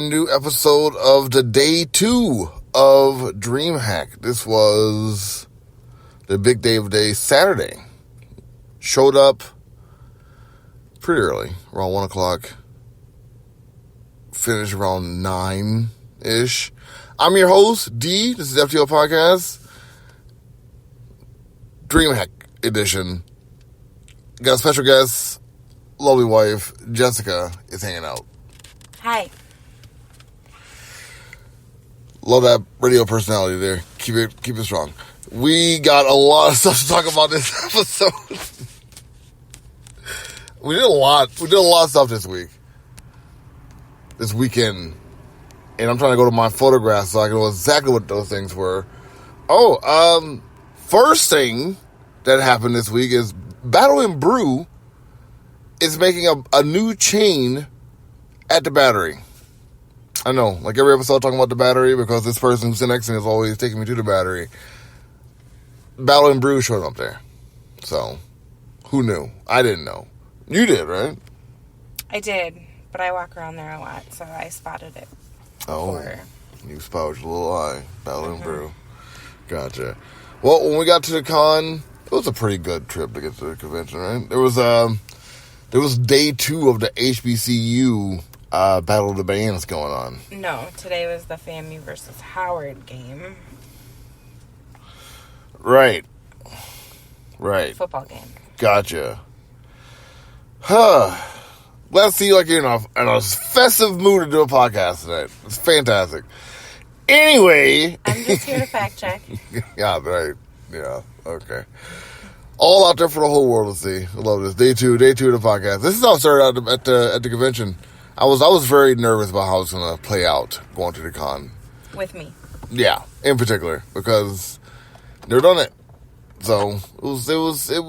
brand new episode of the day 2 of Dreamhack. This was the big day of day, Saturday. Showed up pretty early, around 1 o'clock. Finished around 9-ish. I'm your host, D. This is FTL Podcast. Dreamhack edition. Got a special guest, lovely wife, Jessica, is hanging out. Hi. Love that radio personality there. Keep it strong. We got a lot of stuff to talk about this episode. We did a lot of stuff this weekend. And I'm trying to go to my photographs so I can know exactly what those things were. First thing that happened this week is Battle and Brew is making a new chain at the Battery. I know, like every episode talking about the Battery because this person who's next to me is always taking me to the Battery. Battle and Brew showed up there. So, who knew? I didn't know. You did, right? I did, but I walk around there a lot, so I spotted it. You spotted your little eye. Battle and Brew. Gotcha. Well, when we got to the con, it was a pretty good trip to get to the convention, right? There was day 2 of the HBCU Battle of the Bands going on. No, today was the FAMU versus Howard game. Right. Football game. Gotcha. Let's see, like, you're in a festive mood to do a podcast tonight. It's fantastic. Anyway. I'm just here to fact check. Yeah, right. Yeah, okay. All out there for the whole world to see. I love this. Day two of the podcast. This is how it started out at the convention. I was very nervous about how it's going to play out going to the con. With me. Yeah, in particular, because they're done it. So it was a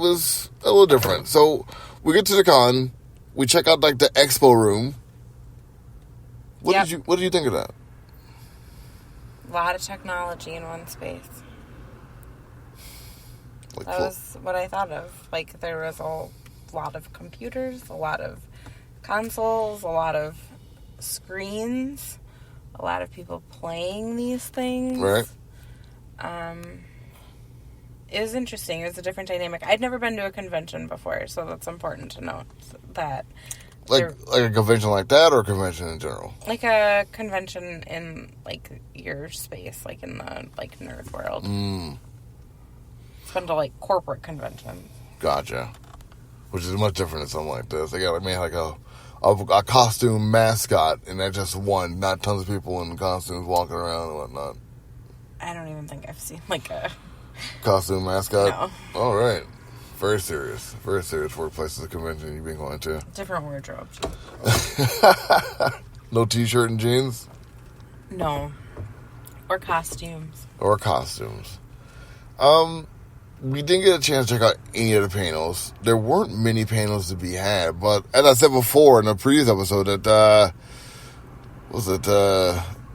little different. So we get to the con, we check out like the expo room. What did you think of that? A lot of technology in one space. That was what I thought of. Like, there was a lot of computers, a lot of consoles, a lot of screens, a lot of people playing these things. Right. It was interesting. It was a different dynamic. I'd never been to a convention before, so that's important to note. That like a convention like that, or a convention in general? Like a convention in, like, your space, like in the, like, nerd world. It's been to, like, corporate conventions. Gotcha. Which is much different than something like this. They got like a costume mascot, and that's just one, not tons of people in costumes walking around and whatnot. I don't even think I've seen, like, a costume mascot? No. All right. Very serious workplaces of convention you've been going to. Different wardrobe. No t-shirt and jeans? No. Or costumes. We didn't get a chance to check out any of the panels. There weren't many panels to be had, but as I said before in the previous episode, that was it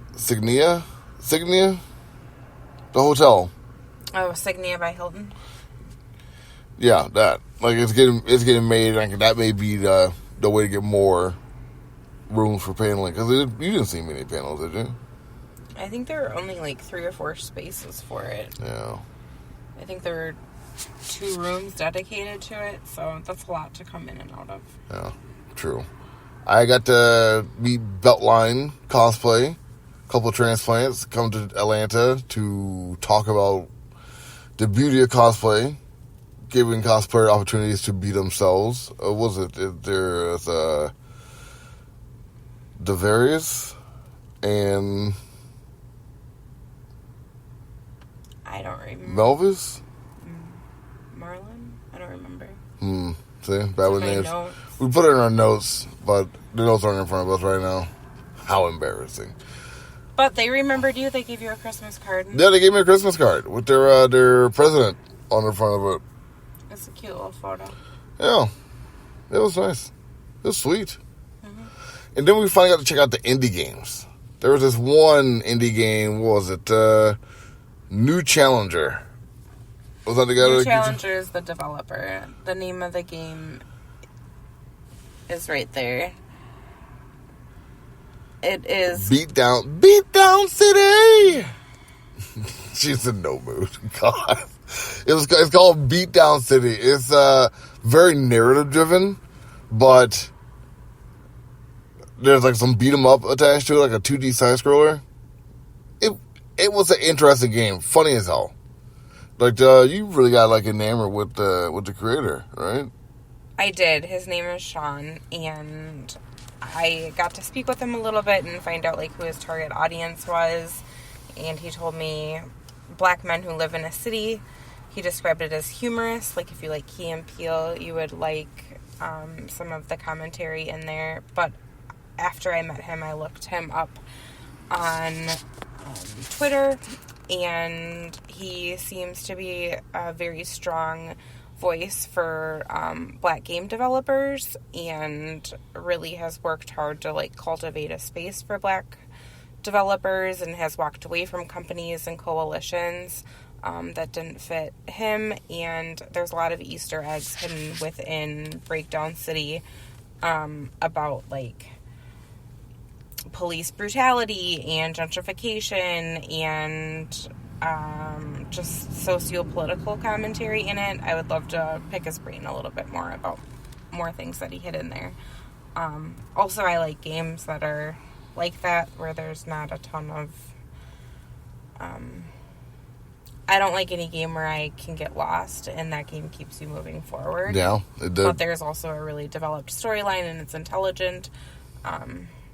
Signia? The hotel. Oh, Signia by Hilton. Yeah, that. Like, it's getting made. Like, that may be the way to get more rooms for paneling, because you didn't see many panels, did you? I think there were only like 3 or 4 spaces for it. Yeah. I think there were 2 rooms dedicated to it, so that's a lot to come in and out of. Yeah, true. I got to meet Beltline Cosplay, a couple of transplants, come to Atlanta to talk about the beauty of cosplay, giving cosplayers opportunities to be themselves. There's Devarius and I don't remember. Melvis? Marlon? I don't remember. See? Bad with names. Notes. We put it in our notes, but the notes aren't in front of us right now. How embarrassing. But they remembered you. They gave you a Christmas card. Yeah, they gave me a Christmas card with their president on the front of it. It's a cute little photo. Yeah. It was nice. It was sweet. Mm-hmm. And then we finally got to check out the indie games. There was this one indie game, what was it? New Challenger. Was that the guy? New Challenger is the developer. The name of the game is right there. It is. Beat down city. She's in no mood. God, it's called Beat Down City. It's very narrative driven, but there's like some beat 'em up attached to it, like a 2D side scroller. It was an interesting game, funny as hell. Like you really got like enamored with the creator, right? I did. His name is Sean, and I got to speak with him a little bit and find out like who his target audience was. And he told me black men who live in a city. He described it as humorous. Like if you like Key and Peele, you would like some of the commentary in there. But after I met him, I looked him up on Twitter, and he seems to be a very strong voice for black game developers, and really has worked hard to like cultivate a space for black developers, and has walked away from companies and coalitions that didn't fit him. And there's a lot of Easter eggs hidden within Breakdown City about like police brutality and gentrification and just socio-political commentary in it. I would love to pick his brain a little bit more about more things that he hid in there. Also, I like games that are like that, where there's not a ton of I don't like any game where I can get lost and that game keeps you moving forward. Yeah, it did. But there's also a really developed storyline, and it's intelligent.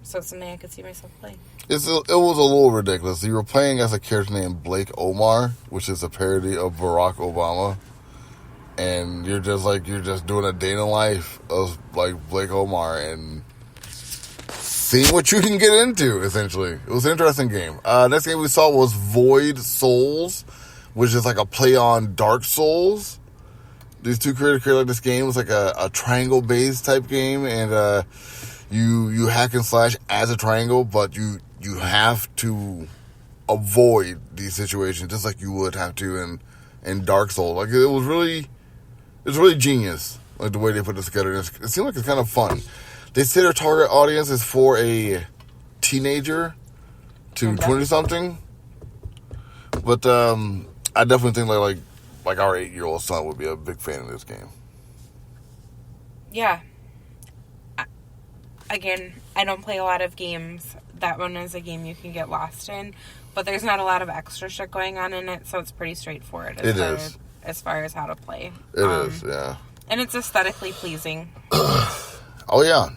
So it's something I could see myself playing. It was a little ridiculous. You were playing as a character named Blake Omar, which is a parody of Barack Obama. And you're just doing a day in the life of like Blake Omar and seeing what you can get into, essentially. It was an interesting game. Next game we saw was Void Souls, which is like a play on Dark Souls. These two creators created this game. It's like a triangle-based type game, and you hack and slash as a triangle, but you have to avoid these situations just like you would have to in Dark Souls. Like it was really genius, like the way they put this together. It seemed like it's kind of fun. They say their target audience is for a teenager to 20-something, but I definitely think like our 8-year-old son would be a big fan of this game. Yeah. Again, I don't play a lot of games. That one is a game you can get lost in, but there's not a lot of extra shit going on in it, so it's pretty straightforward as far as how to play. It is, yeah. And it's aesthetically pleasing. Oh, yeah.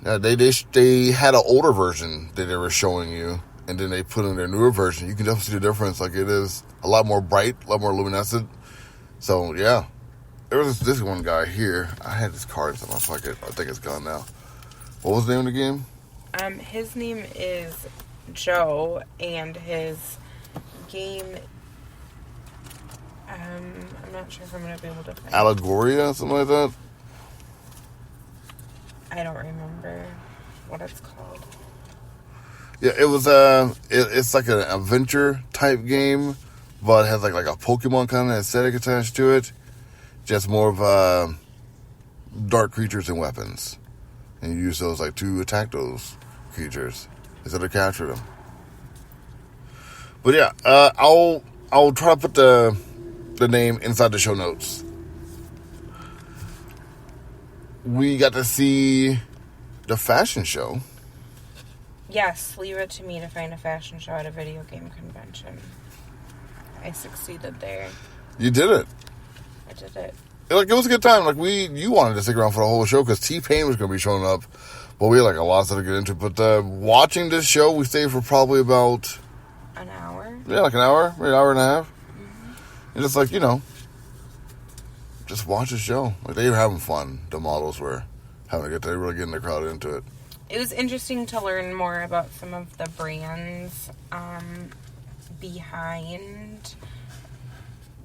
Yeah, they had an older version that they were showing you, and then they put in their newer version. You can definitely see the difference. Like, it is a lot more bright, a lot more luminescent. So, yeah. There was this one guy here. I had his card in my pocket. I think it's gone now. What was the name of the game? His name is Joe, and his game, I'm not sure if I'm going to be able to find Allegoria, something like that? I don't remember what it's called. Yeah, it was, it's like an adventure type game, but it has like a Pokemon kind of aesthetic attached to it. Just more of, dark creatures and weapons. And you use those like to attack those creatures instead of capture them. But yeah, I'll try to put the name inside the show notes. We got to see the fashion show. Yes, leave it to me to find a fashion show at a video game convention. I succeeded there. You did it. I did it. Like, it was a good time. Like, you wanted to stick around for the whole show because T-Pain was going to be showing up. But we had, like, a lot of stuff to get into. But watching this show, we stayed for probably about... An hour? Yeah, like an hour. Maybe an hour and a half. Mm-hmm. And just, like, just watch the show. Like, they were having fun. The models were having a good time. Really getting the crowd into it. It was interesting to learn more about some of the brands behind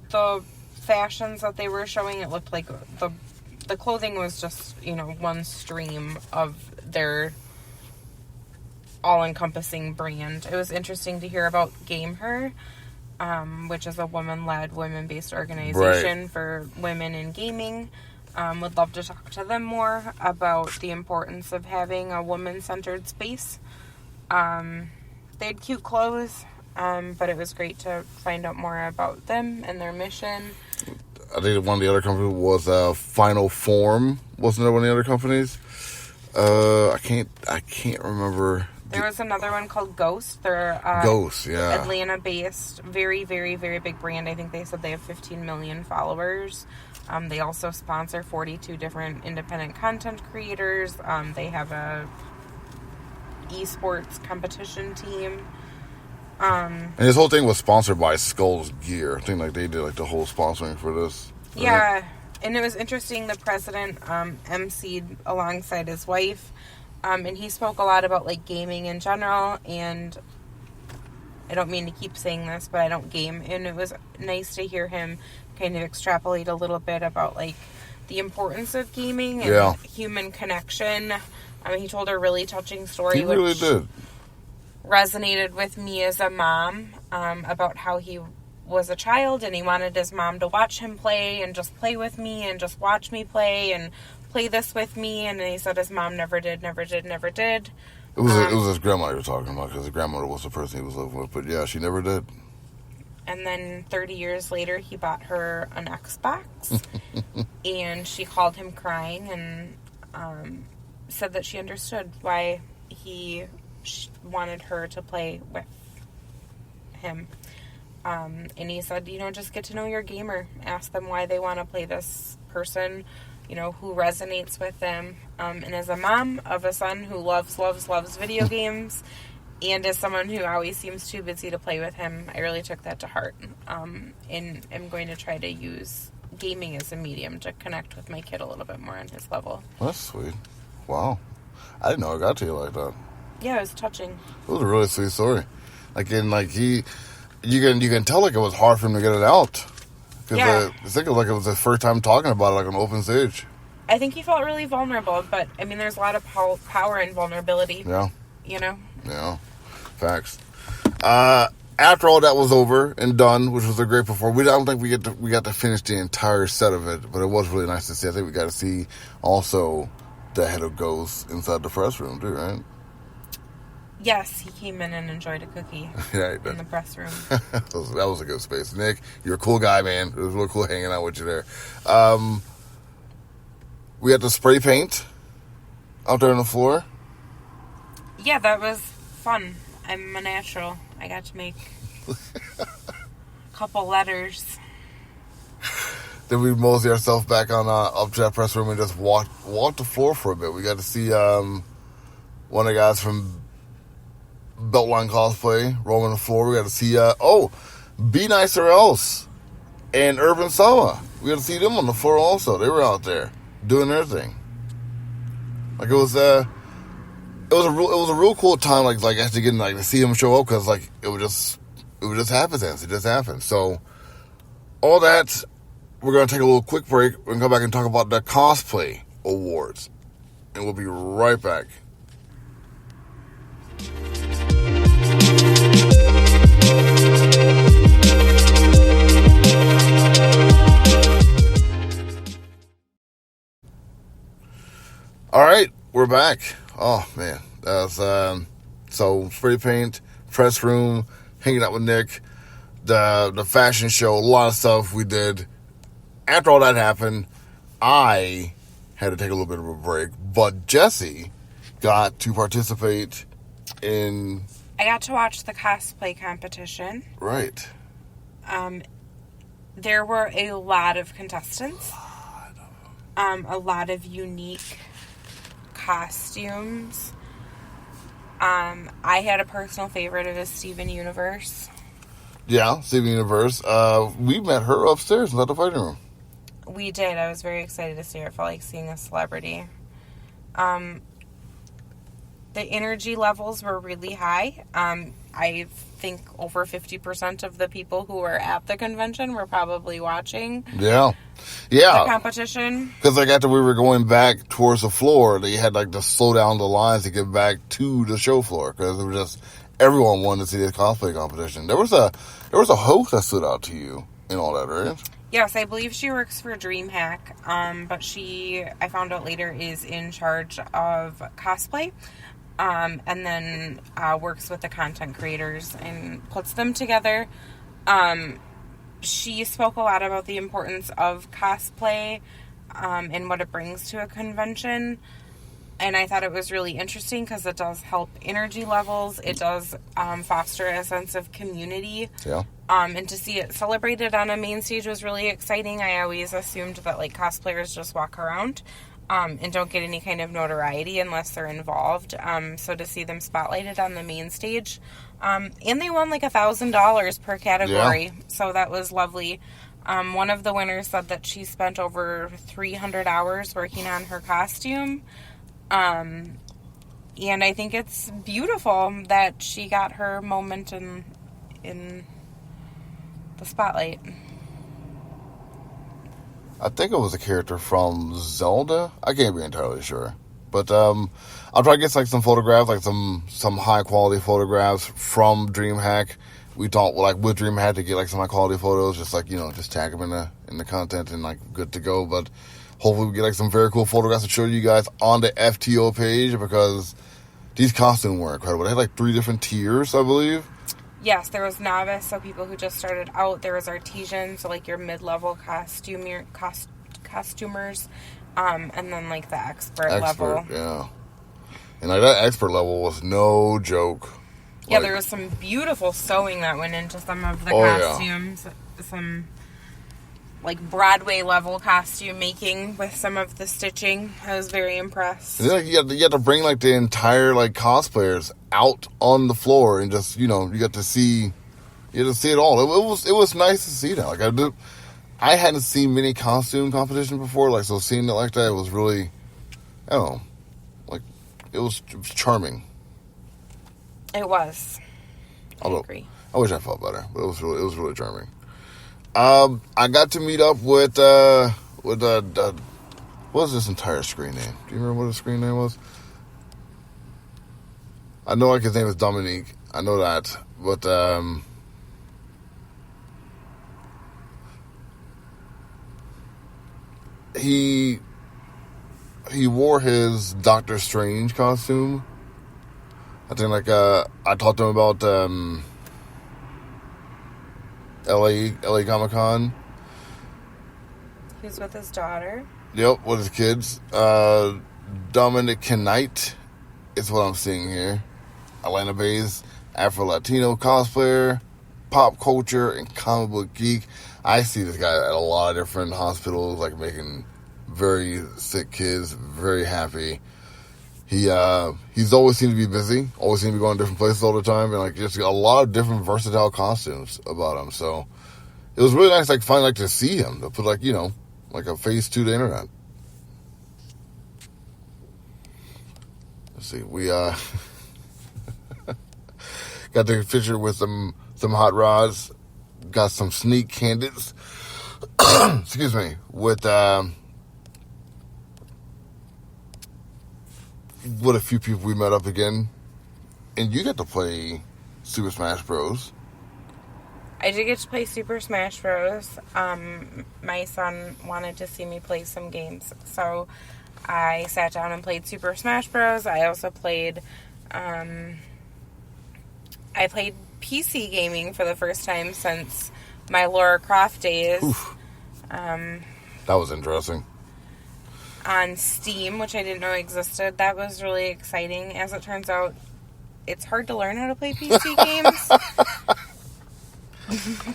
the fashions that they were showing. It looked like the clothing was just, one stream of their all-encompassing brand. It was interesting to hear about Game Her, which is a woman-led, women-based organization for women in gaming. Would love to talk to them more about the importance of having a woman-centered space They had cute clothes, but it was great to find out more about them and their mission. I think one of the other companies was Final Form. Wasn't there one of the other companies? I can't remember. There was another one called Ghost. They're Ghost, yeah. Atlanta-based, very, very, very big brand. I think they said they have 15 million followers. They also sponsor 42 different independent content creators. They have a esports competition team. And this whole thing was sponsored by Skull's Gear. I think they did the whole sponsoring for this. Right? Yeah, and it was interesting. The president emceed alongside his wife, and he spoke a lot about gaming in general. And I don't mean to keep saying this, but I don't game, and it was nice to hear him kind of extrapolate a little bit about the importance of gaming and human connection. He told a really touching story. He really did. Resonated with me as a mom, about how he was a child and he wanted his mom to watch him play and just play with me and just watch me play and play this with me. And he said his mom never did. It was his grandmother you were talking about, because his grandmother was the person he was living with. But yeah, she never did. And then 30 years later, he bought her an Xbox. And she called him crying and said that she understood why he wanted her to play with him. And he said, just get to know your gamer. Ask them why they want to play this person, who resonates with them. And as a mom of a son who loves video games, and as someone who always seems too busy to play with him, I really took that to heart. And I'm going to try to use gaming as a medium to connect with my kid a little bit more on his level. That's sweet. Wow. I didn't know it got to you like that. Yeah, it was touching. It was a really sweet story. You can tell it was hard for him to get it out. Because I think it was the first time talking about it on open stage. I think he felt really vulnerable, but there's a lot of power in vulnerability. Yeah. Yeah. Facts. After all that was over and done, which was a great performance, I don't think we got to finish the entire set of it, but it was really nice to see. I think we got to see also the head of Ghost inside the press room too, right? Yes, he came in and enjoyed a cookie in the press room. That was a good space. Nick, you're a cool guy, man. It was really cool hanging out with you there. We had the spray paint out there on the floor. Yeah, that was fun. I'm a natural. I got to make a couple letters. Then we mosey ourselves back on up to that press room and just walk the floor for a bit. We got to see one of the guys from Beltline Cosplay roaming the floor. We got to see Be Nice or Else and Urban Summer. We got to see them on the floor also. They were out there doing their thing. It was a real cool time. Actually getting to see them show up, because it was just happenstance. It just happened. So all that. We're going to take a little quick break. We're going to come back and talk about the Cosplay Awards. And we'll be right back. All right, we're back. Oh, man. That was, so spray paint, press room, hanging out with Nick, the fashion show, a lot of stuff we did. After all that happened, I had to take a little bit of a break, but Jessi got to participate in... I got to watch the cosplay competition. Right. There were a lot of contestants. A lot of unique costumes. I had a personal favorite of Steven Universe. Yeah, Steven Universe. We met her upstairs in the fighting room. We did. I was very excited to see her. It felt like seeing a celebrity. The energy levels were really high. I think over 50% of the people who were at the convention were probably watching. Yeah. The competition. Because after we were going back towards the floor, they had to slow down the lines to get back to the show floor, because it was just everyone wanted to see the cosplay competition. There was a host that stood out to you in all that, right? Yes, I believe she works for Dreamhack, but she, I found out later, is in charge of cosplay. and then works with the content creators and puts them together. She spoke a lot about the importance of cosplay and what it brings to a convention. And I thought it was really interesting because it does help energy levels. It does foster a sense of community. Yeah. And to see it celebrated on a main stage was really exciting. I always assumed that, like, cosplayers just walk around and don't get any kind of notoriety unless they're involved. So to see them spotlighted on the main stage. And they won, like, $1,000 per category. Yeah. So that was lovely. One of the winners said that she spent over 300 hours working on her costume. And I think it's beautiful that she got her moment in the spotlight. I think it was a character from Zelda. I can't be entirely sure. But I'll try to get like some photographs, like some high quality photographs from Dreamhack. We thought with Dreamhack to get like some high quality photos, just like, just tag them in the content and like good to go. But hopefully we get like some very cool photographs to show you guys on the FTO page, because these costumes were incredible. They had like 3 different tiers, I believe. Yes, there was novice, so people who just started out. There was artisan, so like your mid-level costumers. And then like the expert level. Yeah. And like that expert level was no joke. Yeah, there was some beautiful sewing that went into some of the costumes. Yeah. Some like Broadway level costume making with some of the stitching. I was very impressed. And then, like, you had to bring like the entire like cosplayers out on the floor and just, you got to see it all. It was nice to see that. Like I hadn't seen many costume competitions before, like, so seeing it like that, it was really, I don't know, like it was charming. It was. I agree. I wish I felt better, but it was really charming. I got to meet up with what was this entire screen name? Do you remember what the screen name was? I know like his name is Dominique. I know that, but he wore his Doctor Strange costume. I think like I talked to him about LA Comic-Con. He was with his daughter. Yep, with his kids. Dominic Knight is what I'm seeing here. Atlanta-based Afro-Latino cosplayer, pop culture, and comic book geek. I see this guy at a lot of different hospitals, like making very sick kids very happy. He's always seemed to be busy, always seemed to be going to different places all the time, and like just a lot of different versatile costumes about him. So it was really nice, like finally, like to see him, to put like like a face to the internet. Let's see, we got the picture with some hot rods, got some sneak candidates. Excuse me, with a few people we met up again, and you got to play Super Smash Bros. I did get to play Super Smash Bros. My son wanted to see me play some games, so I sat down and played Super Smash Bros. I also played, I played PC gaming for the first time since my Lara Croft days. That was interesting. On Steam, which I didn't know existed. That was really exciting. As it turns out, it's hard to learn how to play PC games.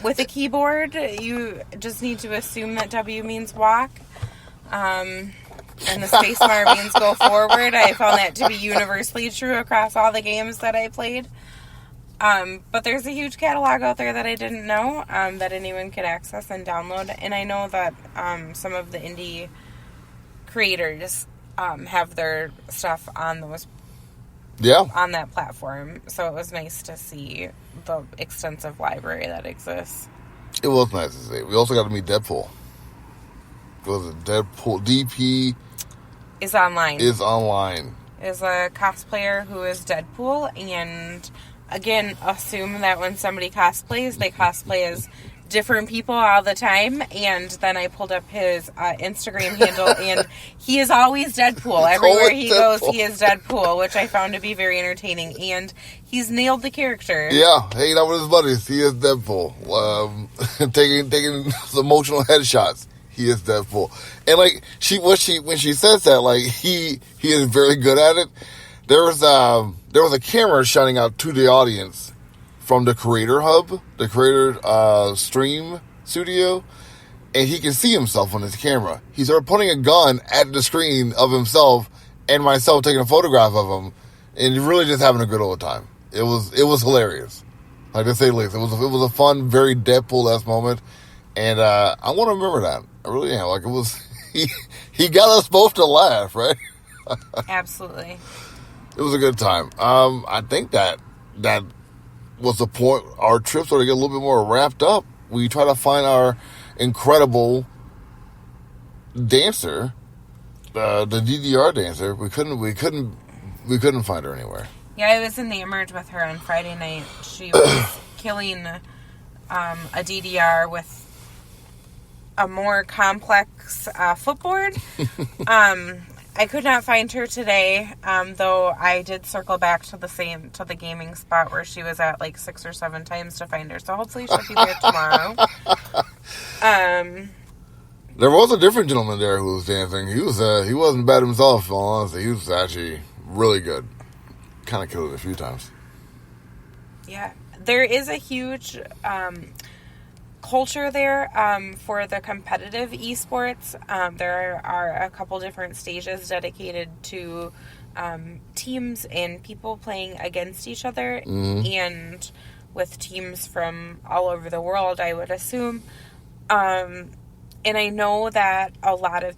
With a keyboard, you just need to assume that W means walk. And the spacebar means go forward. I found that to be universally true across all the games that I played. But there's a huge catalog out there that I didn't know that anyone could access and download. And I know that some of the indie creators have their stuff on those on that platform. So it was nice to see the extensive library that exists. It was nice to see. We also got to meet Deadpool. Was it Deadpool? DP is online. Is a cosplayer who is Deadpool, and again, assume that when somebody cosplays, they cosplay as different people all the time, and then I pulled up his Instagram handle, and he is always Deadpool. Everywhere he goes, he is Deadpool, which I found to be very entertaining, and he's nailed the character. Yeah, hanging out with his buddies, he is Deadpool. Taking some emotional headshots, he is Deadpool. And like when she says that, like he is very good at it. There was a camera shining out to the audience from the Creator Hub, the Creator Stream Studio, and he can see himself on his camera. He started putting a gun at the screen of himself and myself taking a photograph of him, and really just having a good old time. It was hilarious, like to say the least. It was a fun, very Deadpool-esque moment, and I want to remember that. I really am. Like it was, he got us both to laugh, right? Absolutely. It was a good time. I think that was the point. Our trip sort of get a little bit more wrapped up. We try to find our incredible dancer, the DDR dancer. We couldn't find her anywhere. Yeah, I was enamored with her on Friday night. She was killing a DDR with a more complex footboard. I could not find her today, though I did circle back to the gaming spot where she was at like 6 or 7 times to find her. So hopefully she'll be there tomorrow. There was a different gentleman there who was dancing. He wasn't bad himself, in all honesty. He was actually really good. Kind of killed it a few times. Yeah, there is a huge culture there for the competitive esports. There are a couple different stages dedicated to teams and people playing against each other, and with teams from all over the world, I would assume. And I know that a lot of